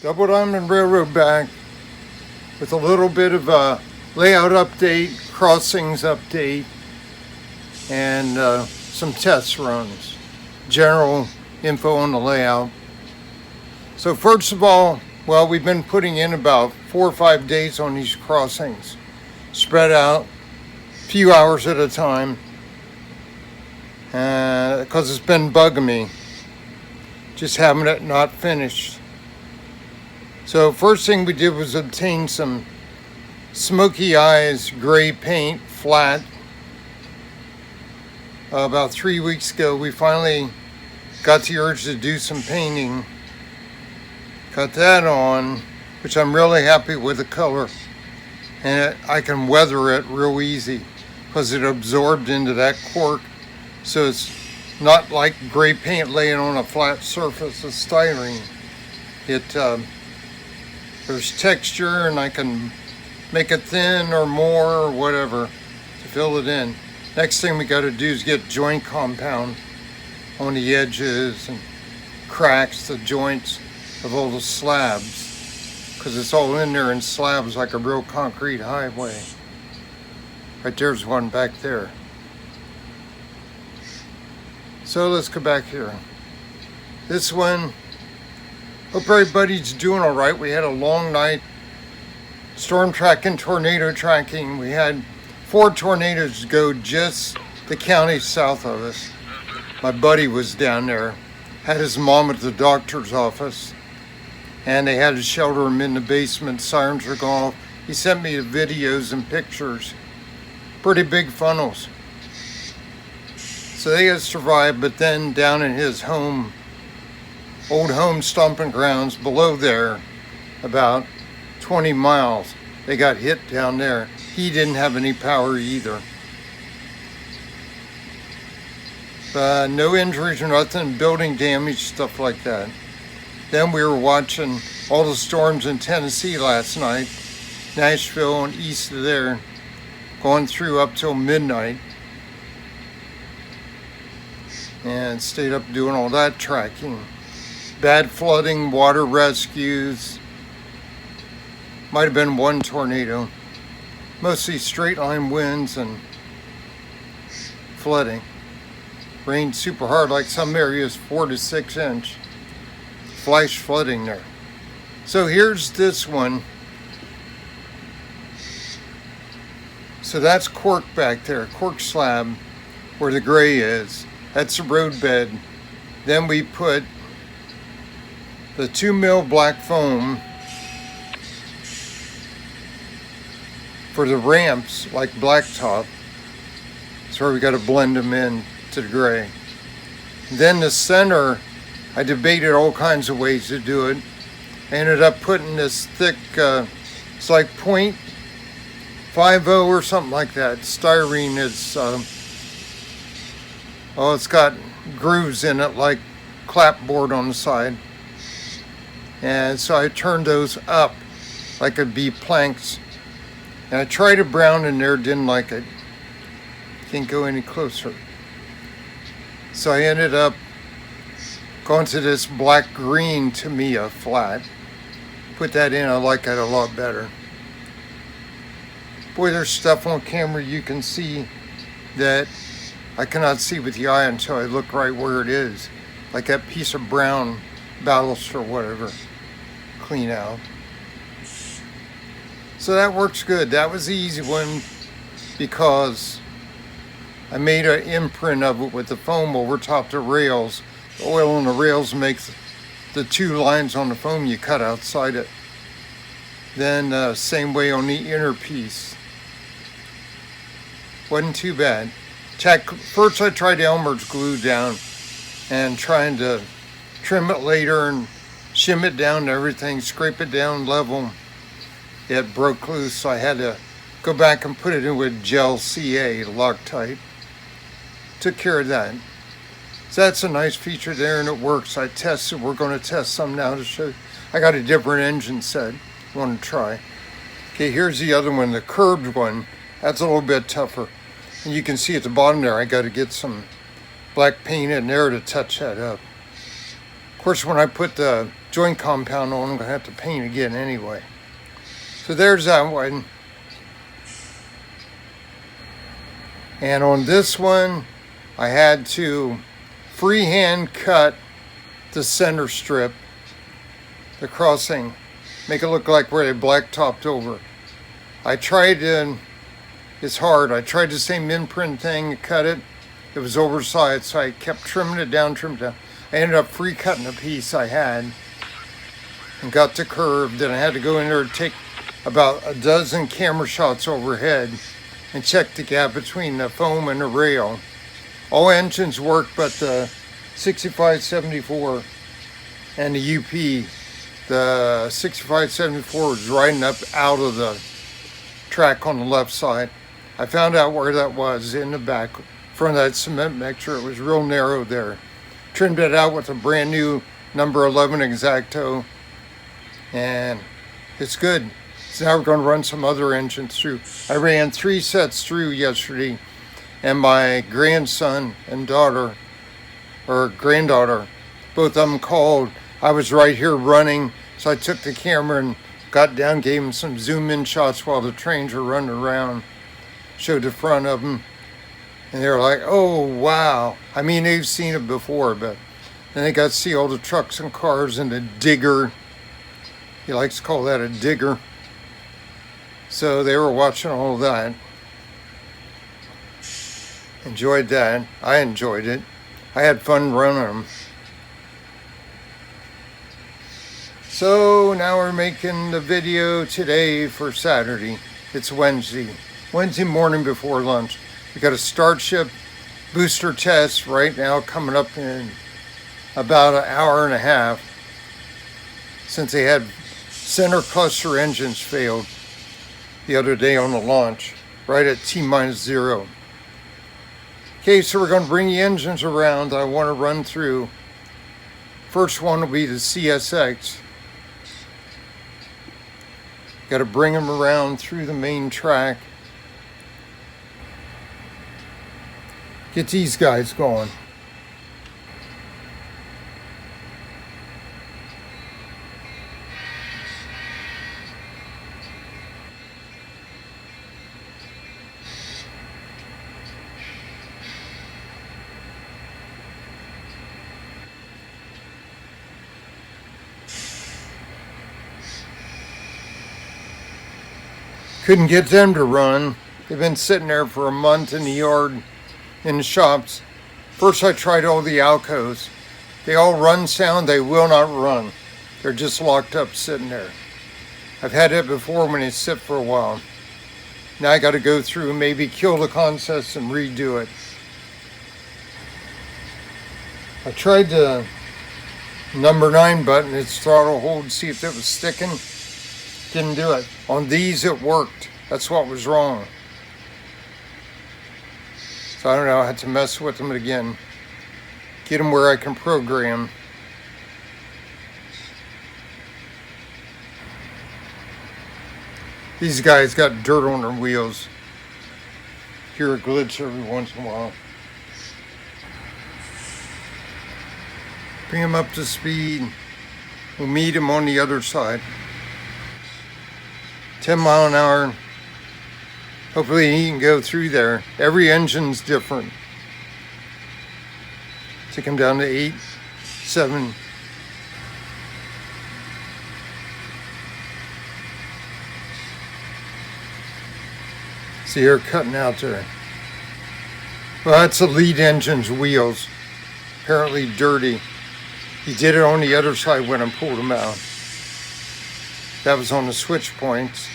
Double Diamond Railroad back with a little bit of a layout update, crossings update, and some test runs. General info on the layout. So first of all, well, we've been putting in about 4 or 5 days on these crossings, spread out, a few hours at a time, because it's been bugging me, just having it not finished. So first thing we did was obtain some Smoky Eyes gray paint, flat. About 3 weeks ago, we finally got the urge to do some painting. Got that on, which I'm really happy with the color. And I can weather it real easy because it absorbed into that cork. So it's not like gray paint laying on a flat surface of styrene. There's texture, and I can make it thin or more or whatever to fill it in. Next thing we got to do is get joint compound on the edges and cracks, the joints of all the slabs, because it's all in there in slabs like a real concrete highway. Right there's one back there. So let's go back here. This one, hope everybody's doing all right. We had a long night storm tracking, tornado tracking. We had 4 tornadoes go just the county south of us. My buddy was down there, had his mom at the doctor's office, and they had to shelter him in the basement. Sirens were going off. He sent me the videos and pictures. Pretty big funnels. So they had survived, but then down in his home, old home stomping grounds below there, about 20 miles, they got hit down there. He didn't have any power either. No injuries or nothing, building damage, stuff like that. Then we were watching all the storms in Tennessee last night, Nashville and east of there, going through up till midnight. And stayed up doing all that tracking. Bad flooding, water rescues. Might have been one tornado. Mostly straight line winds and flooding. Rained super hard, like some areas 4 to 6 inch. Flash flooding there. So here's this one. So that's cork back there, cork slab where the gray is. That's the road bed. Then we put the 2 mil black foam for the ramps, like blacktop. That's where we got to blend them in to the gray. Then the center, I debated all kinds of ways to do it. I ended up putting this thick, it's like .50 or something like that. Styrene is, it's got grooves in it like clapboard on the side. And so I turned those up like it'd be planks. And I tried a brown in there, didn't like it. Can't go any closer. So I ended up going to this black green Tamiya flat. Put that in, I like it a lot better. Boy, there's stuff on camera you can see that I cannot see with the eye until I look right where it is. Like that piece of brown ballast or whatever. Clean out. So that works good. That was the easy one because I made an imprint of it with the foam over top the rails. The oil on the rails makes the 2 lines on the foam you cut outside it. Then same way on the inner piece. Wasn't too bad. First I tried Elmer's glue down and trying to trim it later and shim it down to everything, scrape it down level. It broke loose, so I had to go back and put it in with gel CA, Loctite. Took care of that. So that's a nice feature there, and it works. I tested. We're going to test some now to show you. I got a different engine set. Want to try. Okay, here's the other one, the curved one. That's a little bit tougher. And you can see at the bottom there, I got to get some black paint in there to touch that up. Of course, when I put the joint compound on, I'm going to have to paint again anyway. So there's that one. And on this one, I had to freehand cut the center strip, the crossing, make it look like where they blacktopped over. I tried to, it's hard, I tried the same imprint thing, cut it. It was oversized, so I kept trimming it down. I ended up free cutting a piece I had and got the curve. Then I had to go in there and take about a dozen camera shots overhead and check the gap between the foam and the rail. All engines worked but the 6574 and the UP. The 6574 was riding up out of the track on the left side. I found out where that was in the back, front of that cement mixture. It was real narrow there. Trimmed it out with a brand new number 11 X-Acto, and it's good. So now we're going to run some other engines through. I ran 3 sets through yesterday, and my grandson and daughter, or granddaughter, both of them called. I was right here running, so I took the camera and got down, gave them some zoom in shots while the trains were running around, showed the front of them, and they were like, oh wow. I mean, they've seen it before, but then they got to see all the trucks and cars and the digger. He likes to call that a digger. So they were watching all of that. Enjoyed that. I enjoyed it. I had fun running them. So now we're making the video today for Saturday. It's Wednesday morning before lunch. We got a Starship booster test right now coming up in about an hour and a half, since they had center cluster engines failed the other day on the launch, right at T-0. Okay, so we're going to bring the engines around I want to run through. First one will be the CSX. Got to bring them around through the main track. Get these guys going. Couldn't get them to run. They've been sitting there for a month in the yard, in the shops. First I tried all the Alcos. They all run sound, they will not run. They're just locked up sitting there. I've had it before when they sit for a while. Now I got to go through and maybe kill the consist and redo it. I tried the number 9 button, its throttle hold, see if it was sticking. Didn't do it. On these it worked. That's what was wrong. So I don't know, I had to mess with them again. Get them where I can program. These guys got dirt on their wheels. Hear a glitch every once in a while. Bring them up to speed. We'll meet them on the other side. 10 mile an hour. Hopefully he can go through there. Every engine's different. Take him down to 8, 7. See, they're cutting out there. Well, that's the lead engine's wheels. Apparently dirty. He did it on the other side when I pulled them out. That was on the switch points.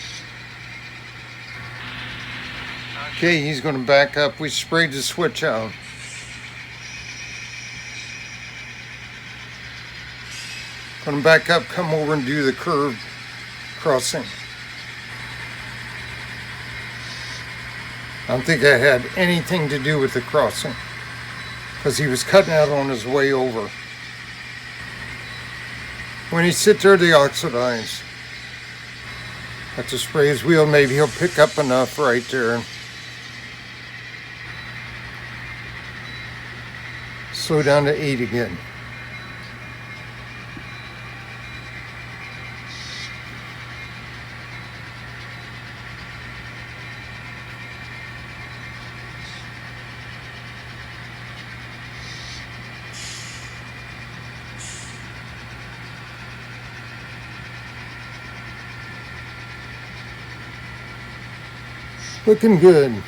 Okay, he's going to back up. We sprayed the switch out. Going to back up, come over and do the curve crossing. I don't think that had anything to do with the crossing, because he was cutting out on his way over. When he sits there, they oxidize. Have to spray his wheel, maybe he'll pick up enough right there. Slow down to 8 again. Looking good.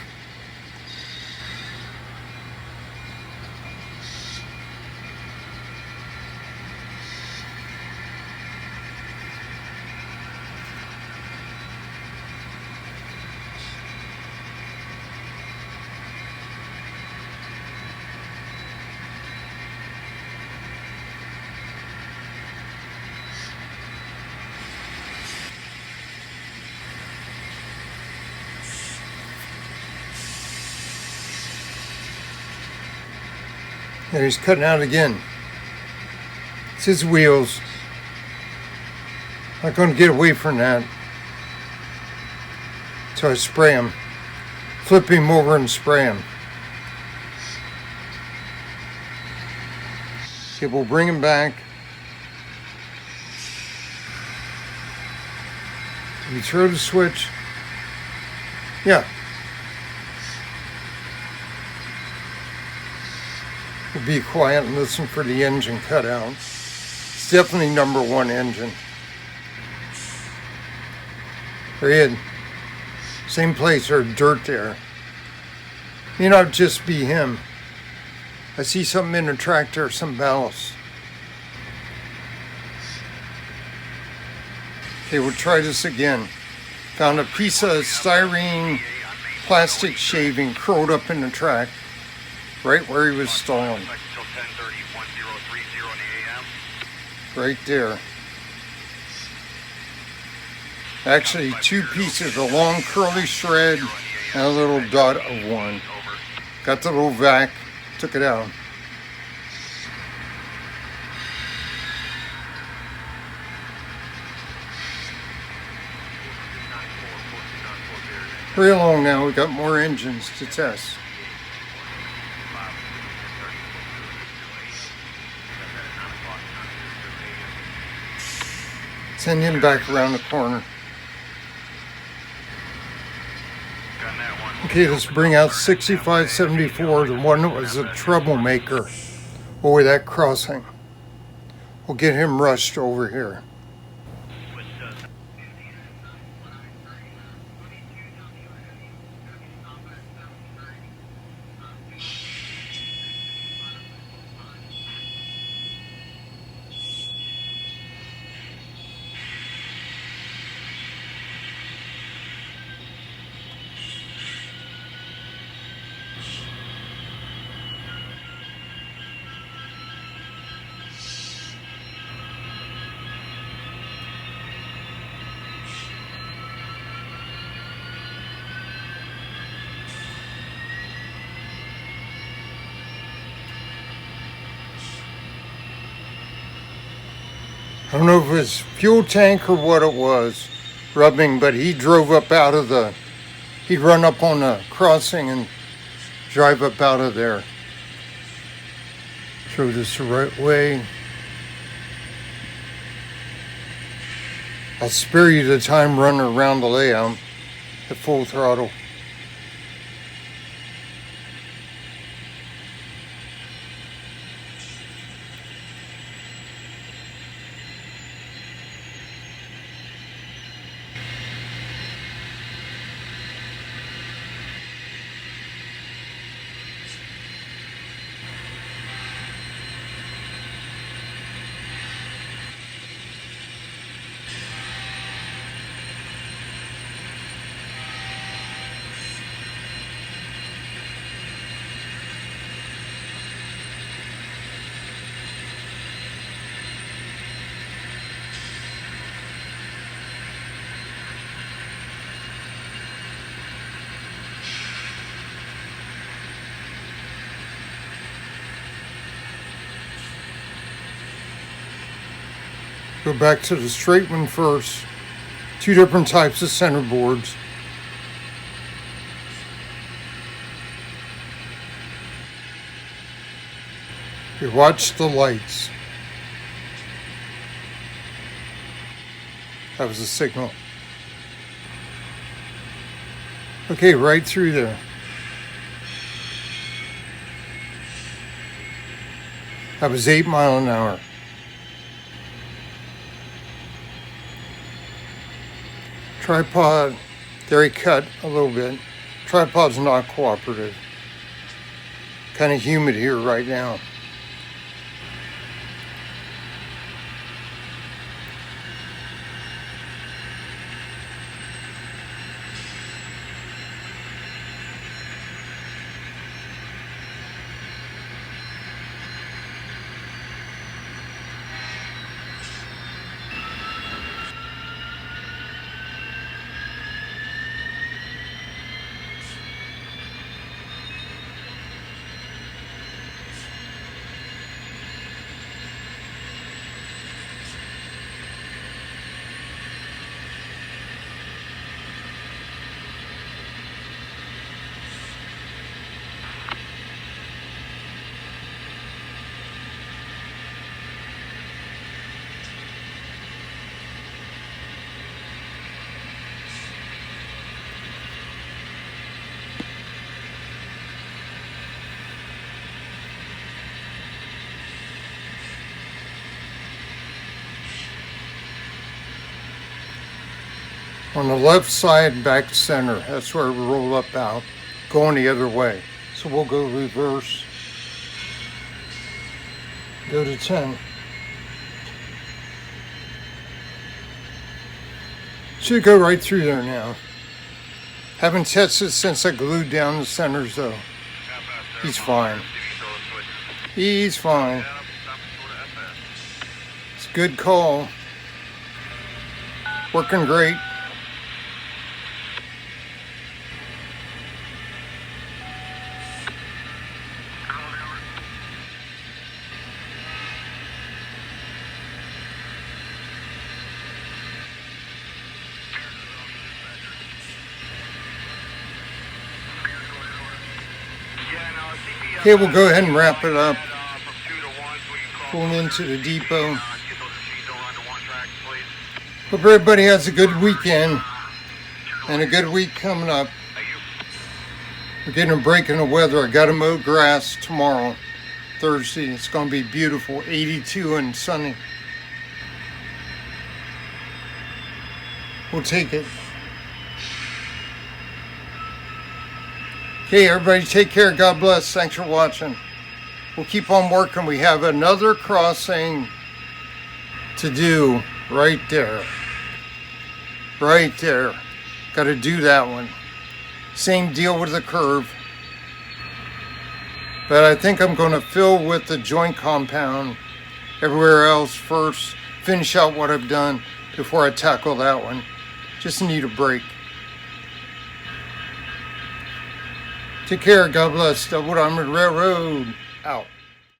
There he's cutting out again. It's his wheels. Not going to get away from that. So I spray him. Flip him over and spray him. Okay, we'll bring him back. Did we throw the switch? Yeah. We'll be quiet and listen for the engine cutout. It's definitely number one engine. There he is. Same place, there's dirt there. May not just be him. I see something in the tractor, some ballast. Okay, we'll try this again. Found a piece of styrene plastic shaving curled up in the track, right where he was stalling. Right there. Actually, two pieces, a long curly shred and a little dot of one. Got the little vac, took it out. Hurry along now, we got more engines to test. Send him back around the corner. Okay, let's bring out 6574, the one that was a troublemaker over that crossing. We'll get him rushed over here. I don't know if it was fuel tank or what it was rubbing, but he drove up out of the, he'd run up on the crossing and drive up out of there. Show this the right way. I'll spare you the time running around the layout at full throttle. Go back to the straight one first. Two different types of center boards. You watch the lights. That was a signal. Okay, right through there. That was 8 miles an hour. Tripod, there he cut a little bit. Tripod's not cooperative. Kind of humid here right now. On the left side, back center, that's where we roll up out, going the other way. So we'll go reverse, go to 10. Should go right through there now. Haven't tested since I glued down the centers though. He's fine. He's fine. It's a good call. Working great. Okay, we'll go ahead and wrap it up. Pulling into the depot. Hope everybody has a good weekend and a good week coming up. We're getting a break in the weather. I got to mow grass tomorrow, Thursday. It's going to be beautiful, 82 and sunny. We'll take it. Okay, everybody take care. God bless. Thanks for watching. We'll keep on working. We have another crossing to do right there. Right there. Got to do that one. Same deal with the curve. But I think I'm going to fill with the joint compound everywhere else first. Finish out what I've done before I tackle that one. Just need a break. Take care. God bless. Double Diamond Railroad out.